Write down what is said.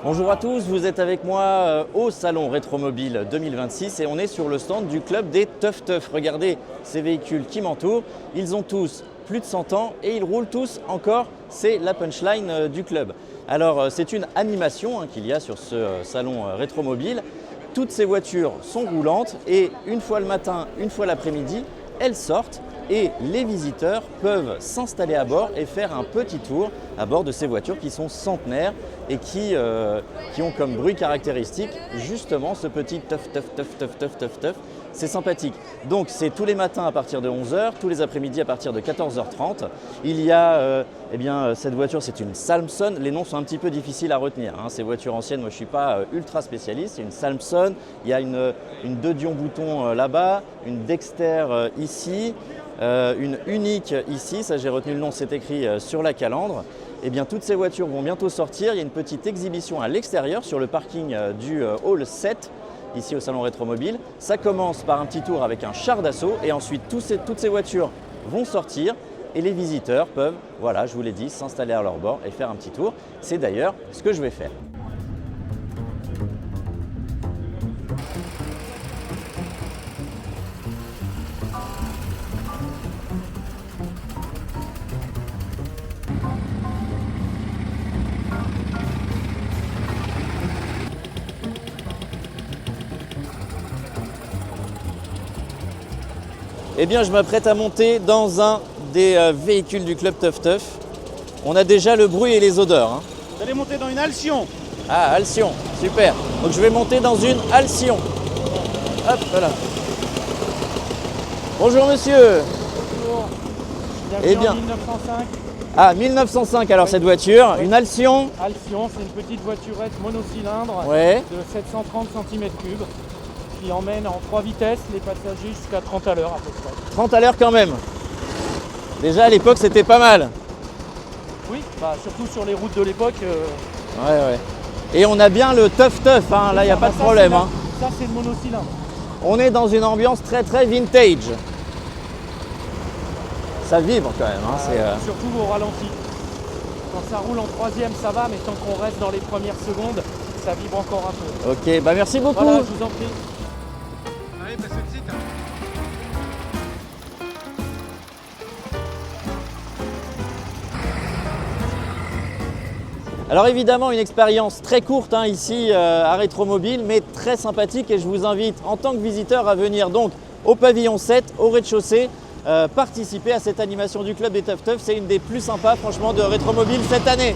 Bonjour à tous, vous êtes avec moi au Salon Rétromobile 2026 et on est sur le stand du club des Teuf Teuf. Regardez ces véhicules qui m'entourent, ils ont tous plus de 100 ans et ils roulent tous encore, c'est la punchline du club. Alors c'est une animation qu'il y a sur ce salon Rétromobile. Toutes ces voitures sont roulantes et une fois le matin, une fois l'après-midi, elles sortent et les visiteurs peuvent s'installer à bord et faire un petit tour à bord de ces voitures qui sont centenaires et qui ont comme bruit caractéristique justement ce petit teuf teuf teuf teuf teuf teuf teuf. C'est sympathique. Donc c'est tous les matins à partir de 11 h, tous les après-midi à partir de 14 h 30. Il y a cette voiture, c'est une Salmson. Les noms sont un petit peu difficiles à retenir. Ces voitures anciennes, moi je ne suis pas ultra spécialiste. C'est une Salmson, il y a une 2 Dion bouton là-bas, une Dexter ici. Une unique ici, ça j'ai retenu le nom, c'est écrit sur la calandre. Eh bien toutes ces voitures vont bientôt sortir, il y a une petite exhibition à l'extérieur sur le parking du Hall 7, ici au Salon Rétromobile. Ça commence par un petit tour avec un char d'assaut et ensuite toutes ces voitures vont sortir et les visiteurs peuvent, voilà je vous l'ai dit, s'installer à leur bord et faire un petit tour. C'est d'ailleurs ce que je vais faire. Eh bien, je m'apprête à monter dans un des véhicules du club Teuf Teuf. On a déjà le bruit et les odeurs. Vous allez monter dans une Alcyon. Ah, Alcyon, super. Donc je vais monter dans une Alcyon. Hop, voilà. Bonjour monsieur. Bonjour. Eh bien. En 1905. Ah, 1905 alors cette voiture, une Alcyon. Alcyon, c'est une petite voiturette monocylindre de 730 cm3 qui emmène en 3 vitesses les passagers jusqu'à 30 à l'heure à peu près. 30 à l'heure quand même. Déjà à l'époque c'était pas mal. Oui, surtout sur les routes de l'époque. Ouais. Et on a bien le Teuf Teuf, là il n'y a pas de problème. Ça c'est le monocylindre. On est dans une ambiance très vintage. Ça vibre quand même. Surtout au ralenti. Quand ça roule en troisième ça va, mais tant qu'on reste dans les premières secondes, ça vibre encore un peu. Ok, merci beaucoup. Voilà, je vous en prie. Allez, passez le site. Alors évidemment une expérience très courte ici à Rétromobile, mais très sympathique et je vous invite en tant que visiteur à venir donc au pavillon 7, au rez-de-chaussée, participer à cette animation du club des Teuf Teuf. C'est une des plus sympas franchement de Rétromobile cette année.